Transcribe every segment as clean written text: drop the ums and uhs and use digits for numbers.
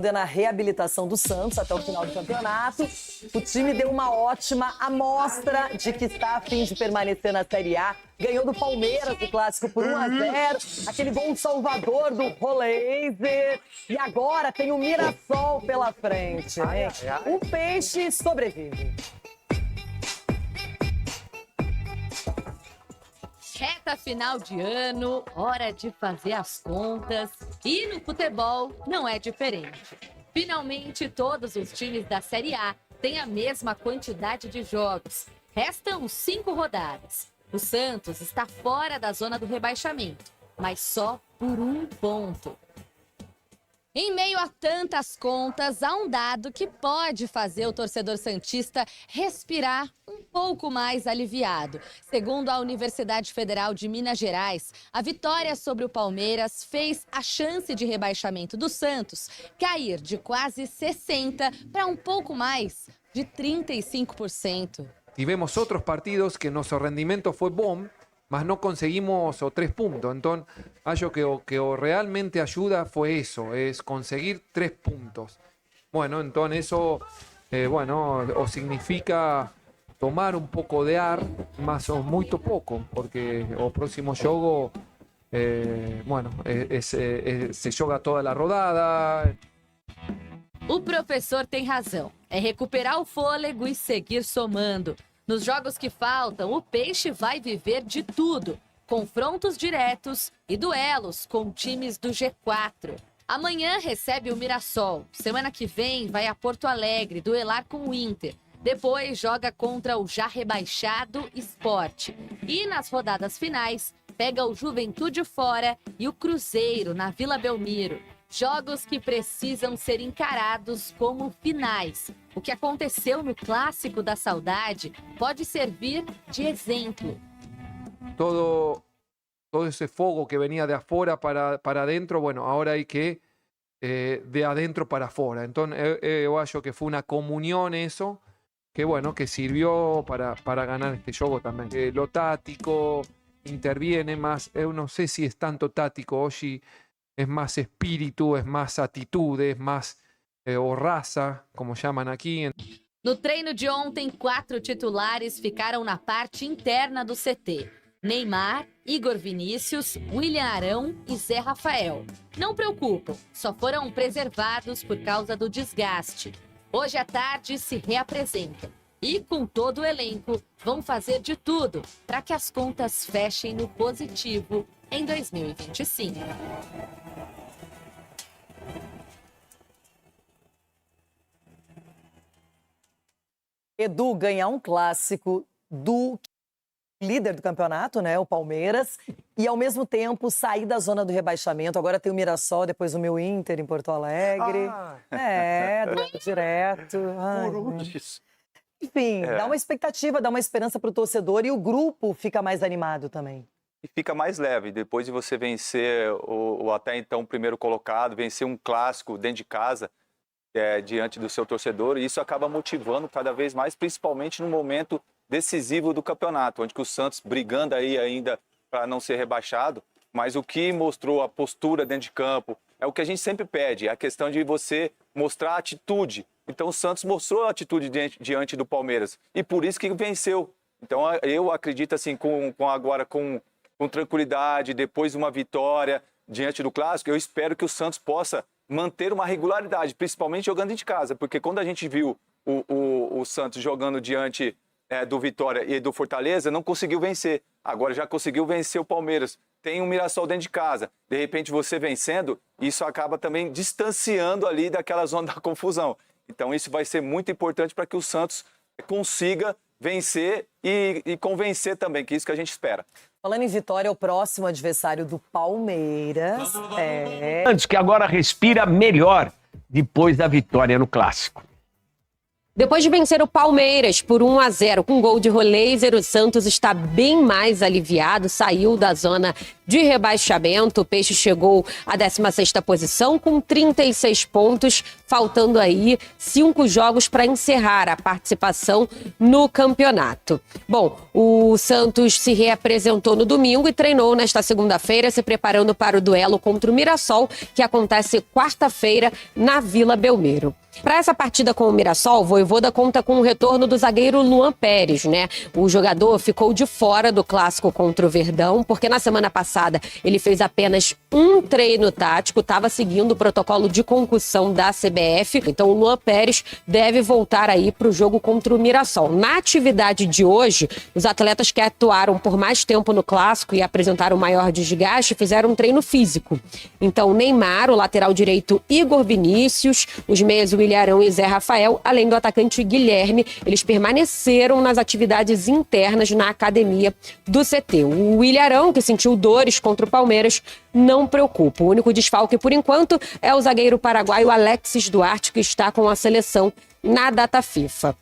Na reabilitação do Santos até o final do campeonato. O time deu uma ótima amostra de que está a fim de permanecer na Série A. Ganhou do Palmeiras o clássico por 1-0. Aquele gol salvador do Roleiser. E agora tem o Mirassol pela frente. O Peixe sobrevive. Reta final de ano, hora de fazer as contas. E no futebol não é diferente. Finalmente, todos os times da Série A têm a mesma quantidade de jogos. Restam 5 rodadas. O Santos está fora da zona do rebaixamento, mas só por 1 ponto. Em meio a tantas contas, há um dado que pode fazer o torcedor santista respirar um pouco mais aliviado. Segundo a Universidade Federal de Minas Gerais, a vitória sobre o Palmeiras fez a chance de rebaixamento do Santos cair de quase 60% para um pouco mais de 35%. Tivemos otros partidos que nuestro rendimiento fue bom, mas no conseguimos os 3 puntos. Entonces, acho que realmente ayuda fue eso, es conseguir 3 puntos. Bueno, entonces eso o significa tomar un poco de ar, mas o muito pouco, porque o próximo jogo, se joga toda a rodada. O professor tem razão. É recuperar o fôlego e seguir somando. Nos jogos que faltam, o Peixe vai viver de tudo. Confrontos diretos e duelos com times do G4. Amanhã recebe o Mirassol. Semana que vem vai a Porto Alegre duelar com o Inter. Depois joga contra o já rebaixado Sport. E nas rodadas finais, pega o Juventude fora e o Cruzeiro na Vila Belmiro. Jogos que precisam ser encarados como finais. O que aconteceu no Clássico da Saudade pode servir de exemplo. Todo ese fuego que venía de afuera para adentro, bueno, ahora hay que de adentro para afuera. Entonces, yo acho que fue una comunión eso, que sirvió para ganar este juego también. Lo táctico interviene más, yo no sé si es tanto tático, hoy es más espíritu, es más actitud, es más o raça, como chamam aqui. No treino de ontem, 4 titulares ficaram na parte interna do CT. Neymar, Igor Vinícius, William Arão e Zé Rafael. Não preocupam, só foram preservados por causa do desgaste. Hoje à tarde se reapresentam. E com todo o elenco, vão fazer de tudo para que as contas fechem no positivo em 2025. Edu, ganhar um clássico do líder do campeonato, né, o Palmeiras, e ao mesmo tempo sair da zona do rebaixamento. Agora tem o Mirassol, depois o meu Inter em Porto Alegre. Direto. Enfim, dá uma expectativa, dá uma esperança para o torcedor e o grupo fica mais animado também. E fica mais leve, depois de você vencer o até então primeiro colocado, vencer um clássico dentro de casa, diante do seu torcedor, e isso acaba motivando cada vez mais, principalmente no momento decisivo do campeonato, onde que o Santos brigando aí ainda para não ser rebaixado, mas o que mostrou a postura dentro de campo é o que a gente sempre pede, é a questão de você mostrar atitude. Então o Santos mostrou a atitude diante do Palmeiras, e por isso que venceu. Então eu acredito assim, com tranquilidade, depois de uma vitória diante do clássico, eu espero que o Santos possa manter uma regularidade, principalmente jogando dentro de casa, porque quando a gente viu o Santos jogando diante do Vitória e do Fortaleza, não conseguiu vencer. Agora já conseguiu vencer o Palmeiras. Tem um Mirassol dentro de casa. De repente, você vencendo, isso acaba também distanciando ali daquela zona da confusão. Então, isso vai ser muito importante para que o Santos consiga vencer e convencer também, que é isso que a gente espera. Falando em Vitória, o próximo adversário do Palmeiras é... Antes que agora respira melhor depois da vitória no Clássico. Depois de vencer o Palmeiras por 1-0 com gol de Roleiser, o Santos está bem mais aliviado, saiu da zona de rebaixamento. O Peixe chegou à 16ª posição com 36 pontos, faltando aí 5 jogos para encerrar a participação no campeonato. Bom, o Santos se reapresentou no domingo e treinou nesta segunda-feira, se preparando para o duelo contra o Mirassol, que acontece quarta-feira na Vila Belmiro. Para essa partida com o Mirassol, o Vojvoda conta com o retorno do zagueiro Luan Pérez, né? O jogador ficou de fora do clássico contra o Verdão, porque na semana passada ele fez apenas um treino tático, estava seguindo o protocolo de concussão da CBF. Então o Luan Pérez deve voltar aí para o jogo contra o Mirassol. Na atividade de hoje, os atletas que atuaram por mais tempo no clássico e apresentaram maior desgaste fizeram um treino físico. Então o Neymar, o lateral direito Igor Vinícius, os meias William Arão e Zé Rafael, além do atacante Guilherme, eles permaneceram nas atividades internas na academia do CT. O William Arão, que sentiu dores contra o Palmeiras, não preocupa. O único desfalque, por enquanto, é o zagueiro paraguaio Alexis Duarte, que está com a seleção na data FIFA.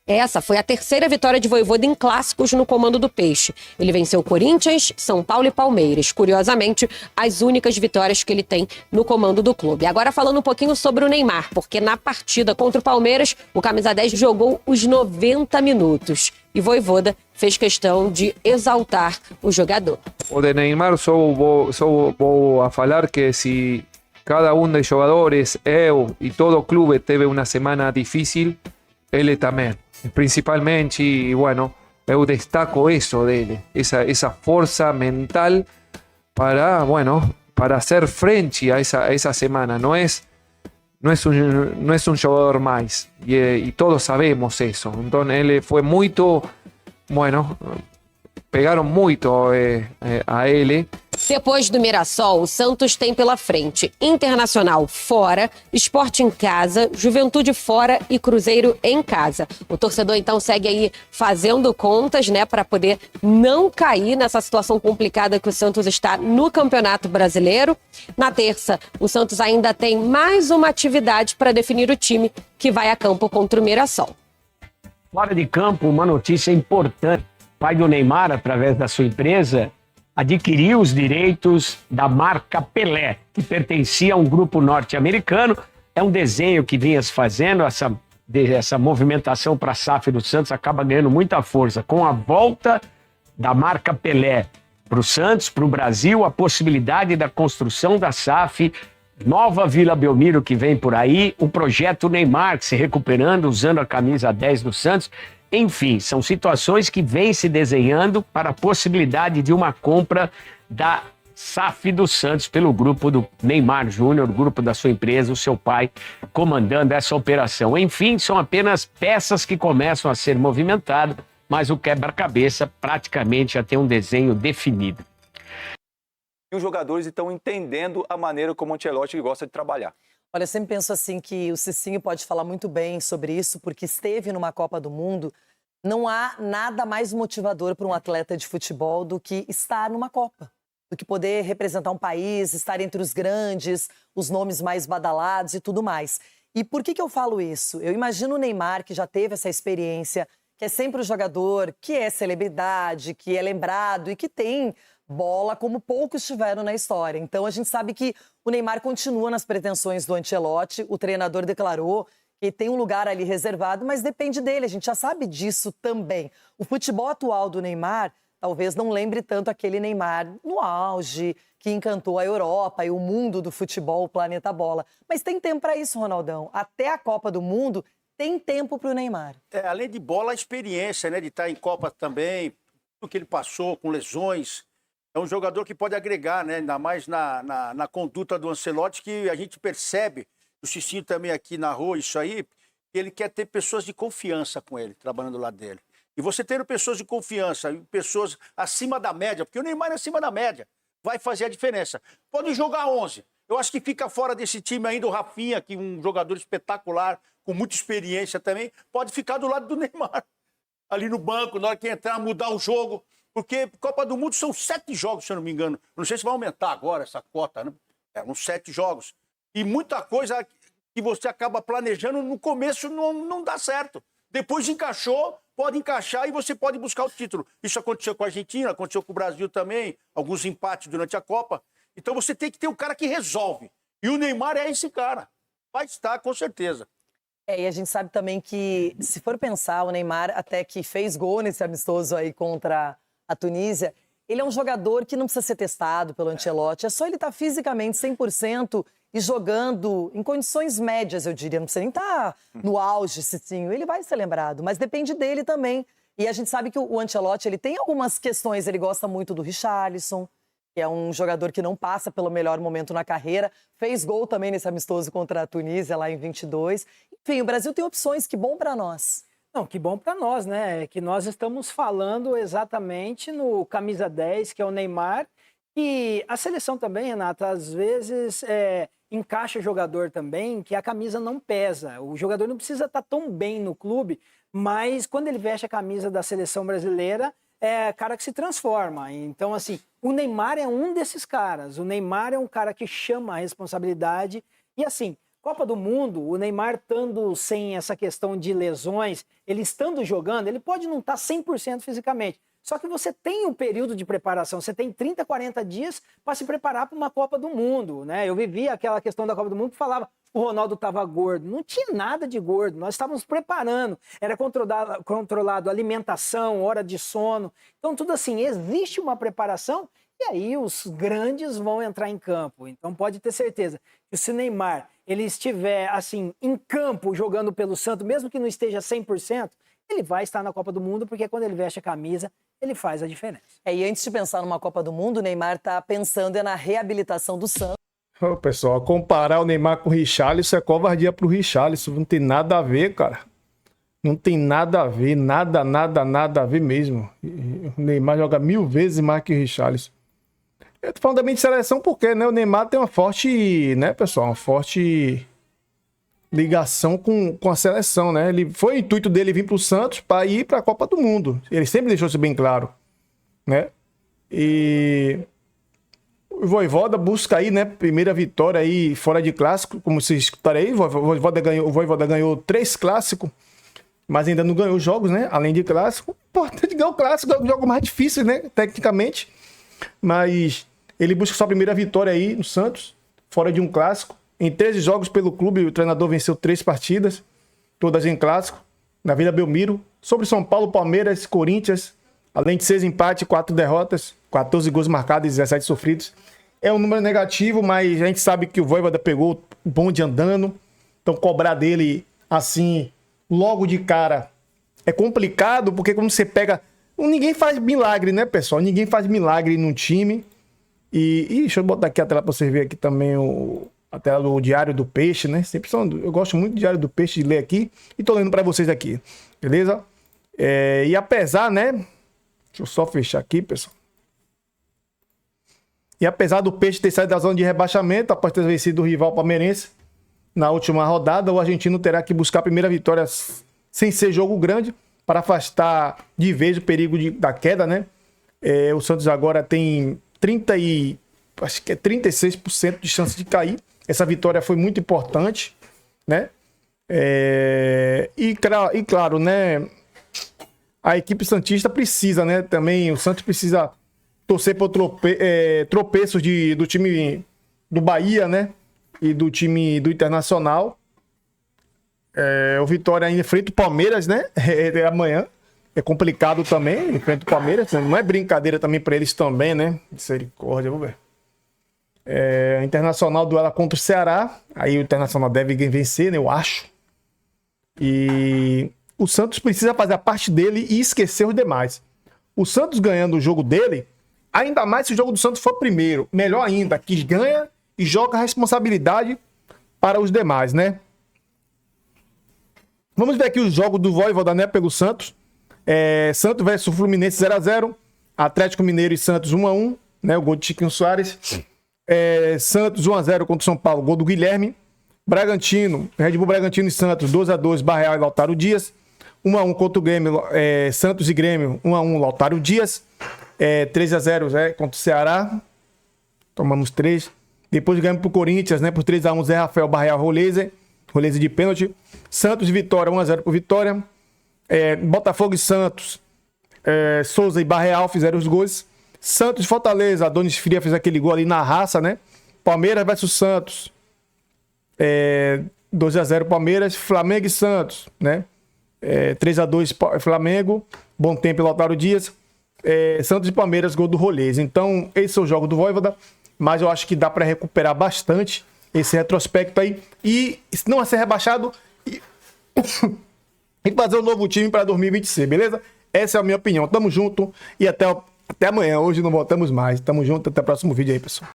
Essa foi a terceira vitória de Vojvoda em clássicos no comando do Peixe. Ele venceu Corinthians, São Paulo e Palmeiras. Curiosamente, as únicas vitórias que ele tem no comando do clube. Agora falando um pouquinho sobre o Neymar, porque na partida contra o Palmeiras, o camisa 10 jogou os 90 minutos. E Vojvoda fez questão de exaltar o jogador. O de Neymar só vou a falar que se cada um dos jogadores, eu e todo o clube teve uma semana difícil, ele também. Principalmente, y bueno, eu destaco eso de él, esa fuerza mental para, bueno, para hacer frente a esa semana. No es un jugador más, y todos sabemos eso. Entonces él fue muy, bueno, pegaram muito a ele. Depois do Mirassol, o Santos tem pela frente Internacional fora, Sport em casa, Juventude fora e Cruzeiro em casa. O torcedor então segue aí fazendo contas, né, para poder não cair nessa situação complicada que o Santos está no Campeonato Brasileiro. Na terça, o Santos ainda tem mais uma atividade para definir o time que vai a campo contra o Mirassol. Fora de campo, uma notícia importante. O pai do Neymar, através da sua empresa, adquiriu os direitos da marca Pelé, que pertencia a um grupo norte-americano. É um desenho que vinha se fazendo, essa movimentação para a SAF do Santos acaba ganhando muita força. Com a volta da marca Pelé para o Santos, para o Brasil, a possibilidade da construção da SAF, nova Vila Belmiro que vem por aí, o projeto Neymar se recuperando, usando a camisa 10 do Santos. Enfim, são situações que vêm se desenhando para a possibilidade de uma compra da SAF do Santos pelo grupo do Neymar Júnior, grupo da sua empresa, o seu pai, comandando essa operação. Enfim, são apenas peças que começam a ser movimentadas, mas o quebra-cabeça praticamente já tem um desenho definido. E os jogadores estão entendendo a maneira como o Ancelotti gosta de trabalhar. Olha, eu sempre penso assim que o Cicinho pode falar muito bem sobre isso, porque esteve numa Copa do Mundo. Não há nada mais motivador para um atleta de futebol do que estar numa Copa, do que poder representar um país, estar entre os grandes, os nomes mais badalados e tudo mais. E por que eu falo isso? Eu imagino o Neymar, que já teve essa experiência, que é sempre o jogador, que é celebridade, que é lembrado e que tem bola como poucos tiveram na história. Então a gente sabe que o Neymar continua nas pretensões do Ancelotti. O treinador declarou que tem um lugar ali reservado, mas depende dele, a gente já sabe disso também. O futebol atual do Neymar talvez não lembre tanto aquele Neymar no auge, que encantou a Europa e o mundo do futebol, o planeta bola. Mas tem tempo para isso, Ronaldão. Até a Copa do Mundo tem tempo para o Neymar. Além de bola, a experiência, né, de estar em Copa também, tudo que ele passou com lesões. É um jogador que pode agregar, né? Ainda mais na conduta do Ancelotti, que a gente percebe, o Cicinho também aqui narrou isso aí, que ele quer ter pessoas de confiança com ele, trabalhando lá dele. E você tendo pessoas de confiança, pessoas acima da média, porque o Neymar é acima da média, vai fazer a diferença. Pode jogar 11. Eu acho que fica fora desse time ainda o Rafinha, que é um jogador espetacular, com muita experiência também, pode ficar do lado do Neymar, ali no banco, na hora que entrar, mudar o jogo. Porque Copa do Mundo são 7 jogos, se eu não me engano. Não sei se vai aumentar agora essa cota, né? Uns 7 jogos. E muita coisa que você acaba planejando no começo não dá certo. Depois encaixou, pode encaixar e você pode buscar o título. Isso aconteceu com a Argentina, aconteceu com o Brasil também, alguns empates durante a Copa. Então você tem que ter um cara que resolve. E o Neymar é esse cara. vai estar com certeza. E a gente sabe também que, se for pensar, o Neymar até que fez gol nesse amistoso aí contra a Tunísia, ele é um jogador que não precisa ser testado pelo Ancelotti, é só ele estar fisicamente 100% e jogando em condições médias, eu diria, não precisa nem estar no auge, Cicinho, ele vai ser lembrado, mas depende dele também. E a gente sabe que o Ancelotti, ele tem algumas questões, ele gosta muito do Richarlison, que é um jogador que não passa pelo melhor momento na carreira, fez gol também nesse amistoso contra a Tunísia, lá em 22. Enfim, o Brasil tem opções, que bom para nós. Não, que bom para nós, né? É que nós estamos falando exatamente no camisa 10, que é o Neymar, e a seleção também, Renata, às vezes encaixa jogador também que a camisa não pesa. O jogador não precisa estar tão bem no clube, mas quando ele veste a camisa da seleção brasileira, é cara que se transforma. Então, assim, o Neymar é um desses caras. O Neymar é um cara que chama a responsabilidade. E, assim, Copa do Mundo, o Neymar estando sem essa questão de lesões, ele estando jogando, ele pode não estar 100% fisicamente. Só que você tem um período de preparação, você tem 30, 40 dias para se preparar para uma Copa do Mundo, né? Eu vivi aquela questão da Copa do Mundo que falava o Ronaldo estava gordo. Não tinha nada de gordo, nós estávamos preparando. Era controlado alimentação, hora de sono. Então, tudo assim, existe uma preparação e aí os grandes vão entrar em campo. Então, pode ter certeza que se o Neymar ele estiver assim em campo jogando pelo Santos, mesmo que não esteja 100%, ele vai estar na Copa do Mundo, porque quando ele veste a camisa, ele faz a diferença. E antes de pensar numa Copa do Mundo, o Neymar está pensando na reabilitação do Santos. Ô, pessoal, comparar o Neymar com o Richarlison é covardia pro Richarlison. Não tem nada a ver, cara. Não tem nada a ver, nada a ver mesmo. O Neymar joga 1000 vezes mais que o Richarlison. Eu tô falando também de seleção porque, né, o Neymar tem uma forte, né, pessoal, uma forte ligação com a seleção, né? Foi o intuito dele vir pro Santos para ir para a Copa do Mundo. Ele sempre deixou isso bem claro, né? E o Vojvoda busca aí, né, primeira vitória aí fora de clássico, como vocês escutaram aí, o Vojvoda ganhou 3 clássicos, mas ainda não ganhou jogos, né? Além de clássico, importante ganhar o clássico, é o jogo mais difícil, né, tecnicamente. Mas ele busca sua primeira vitória aí no Santos, fora de um clássico. Em 13 jogos pelo clube, o treinador venceu 3 partidas, todas em clássico, na Vila Belmiro, sobre São Paulo, Palmeiras, Corinthians, além de 6 empates, 4 derrotas, 14 gols marcados e 17 sofridos. É um número negativo, mas a gente sabe que o Vojvoda pegou o bonde andando, então cobrar dele assim, logo de cara, é complicado, porque quando você pega... Ninguém faz milagre, né, pessoal? Ninguém faz milagre num time. E deixa eu botar aqui a tela para vocês verem aqui também a tela do Diário do Peixe, né? Eu gosto muito do Diário do Peixe, de ler aqui. E tô lendo para vocês aqui, beleza? E apesar, né? Deixa eu só fechar aqui, pessoal. E apesar do Peixe ter saído da zona de rebaixamento, após ter vencido o rival palmeirense na última rodada, o argentino terá que buscar a primeira vitória sem ser jogo grande, para afastar de vez o perigo da queda, né? O Santos agora tem 36% de chance de cair. Essa vitória foi muito importante, né? E claro, né? A equipe santista precisa, né? Também o Santos precisa torcer por tropeços do time do Bahia, né? E do time do Internacional. O Vitória ainda enfrenta o Palmeiras, né? Amanhã. É complicado também, enfrenta o Palmeiras. Não é brincadeira também para eles também, né? Misericórdia, vamos ver. Internacional duela contra o Ceará. Aí o Internacional deve vencer, né? Eu acho. E o Santos precisa fazer a parte dele e esquecer os demais. O Santos ganhando o jogo dele, ainda mais se o jogo do Santos for primeiro. Melhor ainda, que ganha e joga a responsabilidade para os demais, né? Vamos ver aqui os jogos do Vojvoda, né, pelo Santos. Santos versus Fluminense 0x0. Atlético Mineiro e Santos 1x1, né, o gol de Chiquinho Soares. Santos 1x0 contra o São Paulo, gol do Guilherme. Bragantino, Red Bull Bragantino e Santos 2x2, Barreal e Lautaro Dias. 1x1 contra o Grêmio, Santos e Grêmio 1x1, Lautaro Dias. 3x0 contra o Ceará. Tomamos 3. Depois ganhamos pro Corinthians, né, por 3x1, Zé Rafael, Barreal, Roleze de pênalti. Santos e Vitória, 1x0 pro Vitória. Botafogo e Santos, Souza e Barreal fizeram os gols. Santos e Fortaleza, Adonis Fria fez aquele gol ali na raça, né? Palmeiras versus Santos, 2-0 Palmeiras, Flamengo e Santos, né? 3-2 Flamengo, bom tempo e Lautaro Dias. Santos e Palmeiras, gol do Rolês. Então, esse é o jogo do Vojvoda, mas eu acho que dá para recuperar bastante esse retrospecto aí e, se não ser rebaixado, e fazer um novo time para 2026, beleza? Essa é a minha opinião. Tamo junto e até amanhã. Hoje não voltamos mais. Tamo junto, até o próximo vídeo aí, pessoal.